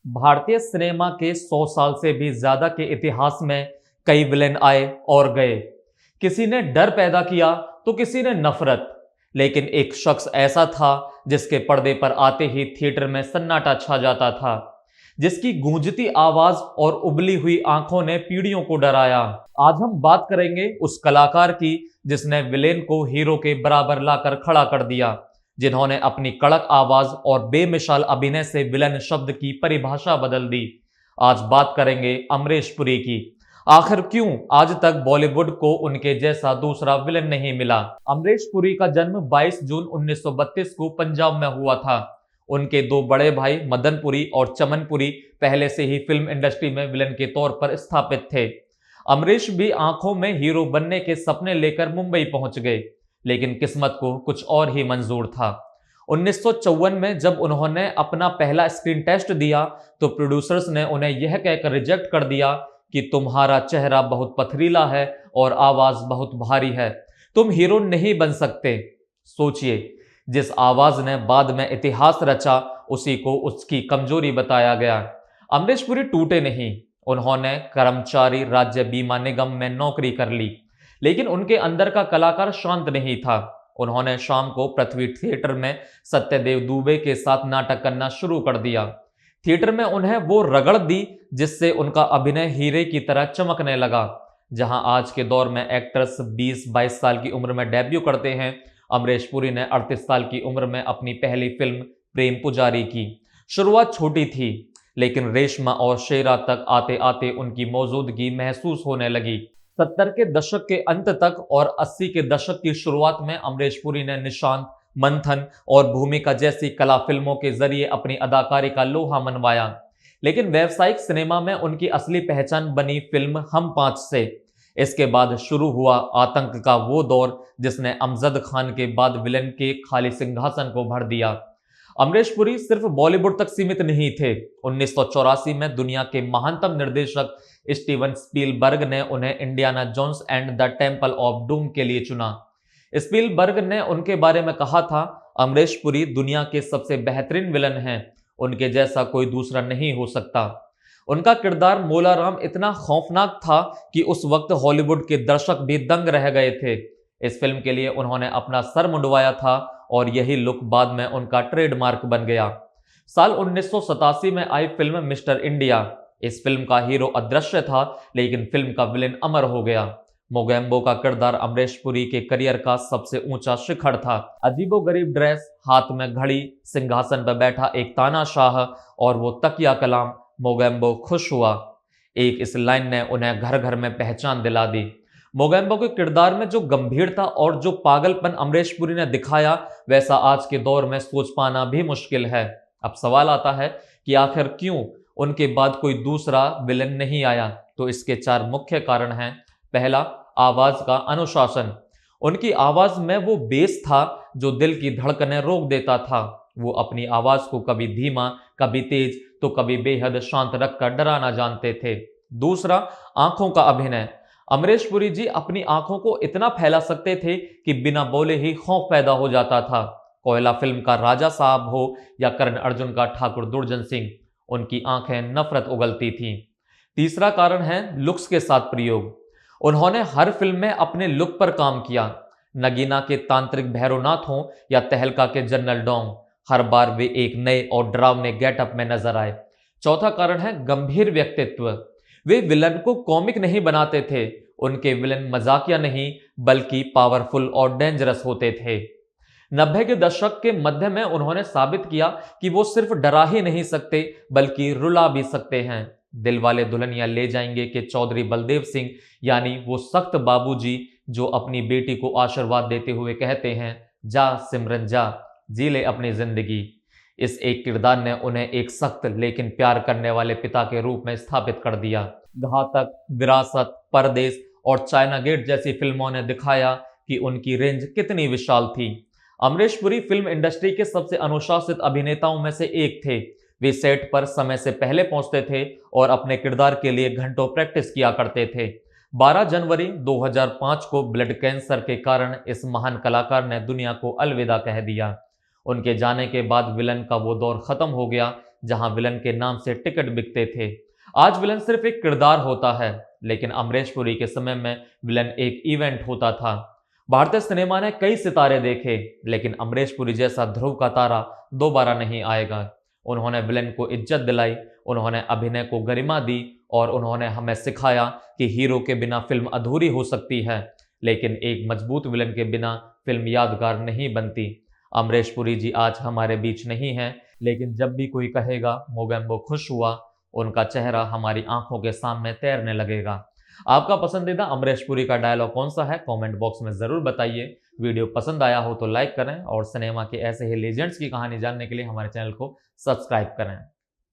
भारतीय सिनेमा के 100 साल से भी ज्यादा के इतिहास में कई विलेन आए और गए। किसी ने डर पैदा किया तो किसी ने नफरत, लेकिन एक शख्स ऐसा था जिसके पर्दे पर आते ही थिएटर में सन्नाटा छा जाता था, जिसकी गूंजती आवाज और उबली हुई आंखों ने पीढ़ियों को डराया। आज हम बात करेंगे उस कलाकार की जिसने विलेन को हीरो के बराबर लाकर खड़ा कर दिया, जिन्होंने अपनी कड़क आवाज और बेमिसाल अभिनय से विलन शब्द की परिभाषा बदल दी। आज बात करेंगे अमरीश पुरी की। आखिर क्यों आज तक बॉलीवुड को उनके जैसा दूसरा विलन नहीं मिला। अमरीश पुरी का जन्म 22 जून 1932 को पंजाब में हुआ था। उनके दो बड़े भाई मदन पुरी और चमन पुरी पहले से ही फिल्म इंडस्ट्री में विलन के तौर पर स्थापित थे। अमरीश भी आंखों में हीरो बनने के सपने लेकर मुंबई पहुंच गए, लेकिन किस्मत को कुछ और ही मंजूर था। 1954 में जब उन्होंने अपना पहला स्क्रीन टेस्ट दिया तो प्रोड्यूसर्स ने उन्हें यह कहकर रिजेक्ट कर दिया कि तुम्हारा चेहरा बहुत पथरीला है और आवाज बहुत भारी है, तुम हीरो नहीं बन सकते। सोचिए, जिस आवाज ने बाद में इतिहास रचा उसी को उसकी कमजोरी बताया गया। अमरीश पुरी टूटे नहीं। उन्होंने कर्मचारी राज्य बीमा निगम में नौकरी कर ली, लेकिन उनके अंदर का कलाकार शांत नहीं था। उन्होंने शाम को पृथ्वी थिएटर में सत्यदेव दुबे के साथ नाटक करना शुरू कर दिया। थिएटर में उन्हें वो रगड़ दी जिससे उनका अभिनय हीरे की तरह चमकने लगा। जहां आज के दौर में एक्टर्स 20-22 साल की उम्र में डेब्यू करते हैं, अमरीश पुरी ने 38 साल की उम्र में अपनी पहली फिल्म प्रेम पुजारी की। शुरुआत छोटी थी, लेकिन रेशमा और शेरा तक आते आते उनकी मौजूदगी महसूस होने लगी। 70 के दशक के अंत तक और 80 के दशक की शुरुआत में अमरीश पुरी ने निशांत, मंथन और भूमिका जैसी कला फिल्मों के जरिए अपनी अदाकारी का लोहा मनवाया, लेकिन व्यावसायिक सिनेमा में उनकी असली पहचान बनी फिल्म हम पांच से। इसके बाद शुरू हुआ आतंक का वो दौर जिसने अमजद खान के बाद विलन के खाली सिंहासन को भर दिया। अमरीश पुरी सिर्फ बॉलीवुड तक सीमित नहीं थे। 1984 में दुनिया के महानतम निर्देशक स्टीवन स्पीलबर्ग ने उन्हें Indiana Jones and the temple of doom के लिए चुना। स्पीलबर्ग ने उनके बारे में कहा था, अमरीश पुरी दुनिया के सबसे बेहतरीन विलन हैं, उनके जैसा कोई दूसरा नहीं हो सकता। उनका किरदार मोलाराम इतना खौफनाक था कि उस वक्त हॉलीवुड के दर्शक भी दंग रह गए थे। इस फिल्म के लिए उन्होंने अपना सर मुंडवाया था और यही लुक बाद में उनका ट्रेडमार्क बन गया। साल 1987 में आई फिल्म मिस्टर इंडिया। इस फिल्म का हीरो अदृश्य था, लेकिन फिल्म का विलेन अमर हो गया। मोगेम्बो का किरदार अमरीश पुरी के करियर का सबसे ऊंचा शिखर था। अजीबोगरीब ड्रेस, हाथ में घड़ी, सिंहासन पर बैठा एक तानाशाह और वो तकिया कलाम, मोगेम्बो खुश हुआ। एक इस लाइन ने उन्हें घर घर में पहचान दिला दी। मोगेम्बो के किरदार में जो गंभीरता और जो पागलपन अमरीश पुरी ने दिखाया, वैसा आज के दौर में सोच पाना भी मुश्किल है। अब सवाल आता है कि आखिर क्यों उनके बाद कोई दूसरा विलन नहीं आया। तो इसके 4 मुख्य कारण हैं। पहला, आवाज का अनुशासन। उनकी आवाज में वो बेस था जो दिल की धड़कनें रोक देता था। वो अपनी आवाज को कभी धीमा, कभी तेज, तो कभी बेहद शांत रखकर डराना जानते थे। दूसरा, आंखों का अभिनय। अमरीश पुरी जी अपनी आंखों को इतना फैला सकते थे कि बिना बोले ही खौफ पैदा हो जाता था। कोयला फिल्म का राजा साहब हो या करण अर्जुन का ठाकुर दुर्जन सिंह, उनकी आंखें नफरत उगलती थीं। तीसरा कारण है लुक्स के साथ प्रयोग। उन्होंने हर फिल्म में अपने लुक पर काम किया। नगीना के तांत्रिक भैरवनाथ हों या तहलका के जनरल डोंग, हर बार वे एक नए और डरावने गेटअप में नजर आए। चौथा कारण है गंभीर व्यक्तित्व। वे विलन को कॉमिक नहीं बनाते थे। उनके विलन मजाकिया नहीं बल्कि पावरफुल और डेंजरस होते थे। 90 के दशक के मध्य में उन्होंने साबित किया कि वो सिर्फ डरा ही नहीं सकते बल्कि रुला भी सकते हैं। दिलवाले दुल्हनिया ले जाएंगे के चौधरी बलदेव सिंह, यानी वो सख्त बाबूजी जो अपनी बेटी को आशीर्वाद देते हुए कहते हैं, जा सिमरन जा, जी ले अपनी जिंदगी। इस एक किरदार ने उन्हें एक सख्त लेकिन प्यार करने वाले पिता के रूप में स्थापित कर दिया। घातक, विरासत, परदेश और चाइना गेट जैसी फिल्मों ने दिखाया कि उनकी रेंज कितनी विशाल थी। अमरीश पुरी फिल्म इंडस्ट्री के सबसे अनुशासित अभिनेताओं में से एक थे। वे सेट पर समय से पहले पहुंचते थे और अपने किरदार के लिए घंटों प्रैक्टिस किया करते थे। 12 जनवरी 2005 को ब्लड कैंसर के कारण इस महान कलाकार ने दुनिया को अलविदा कह दिया। उनके जाने के बाद विलन का वो दौर खत्म हो गया जहां विलन के नाम से टिकट बिकते थे। आज विलन सिर्फ एक किरदार होता है, लेकिन अमरीश पुरी के समय में विलन एक इवेंट होता था। भारतीय सिनेमा ने कई सितारे देखे, लेकिन अमरीश पुरी जैसा ध्रुव का तारा दोबारा नहीं आएगा। उन्होंने विलन को इज्जत दिलाई, उन्होंने अभिनय को गरिमा दी और उन्होंने हमें सिखाया कि हीरो के बिना फिल्म अधूरी हो सकती है, लेकिन एक मजबूत विलन के बिना फिल्म यादगार नहीं बनती। अमरीश पुरी जी आज हमारे बीच नहीं हैं, लेकिन जब भी कोई कहेगा मोगेम्बो खुश हुआ, उनका चेहरा हमारी आंखों के सामने तैरने लगेगा। आपका पसंदीदा अमरीश पुरी का डायलॉग कौन सा है, कमेंट बॉक्स में जरूर बताइए। वीडियो पसंद आया हो तो लाइक करें और सिनेमा के ऐसे ही लेजेंड्स की कहानी जानने के लिए हमारे चैनल को सब्सक्राइब करें।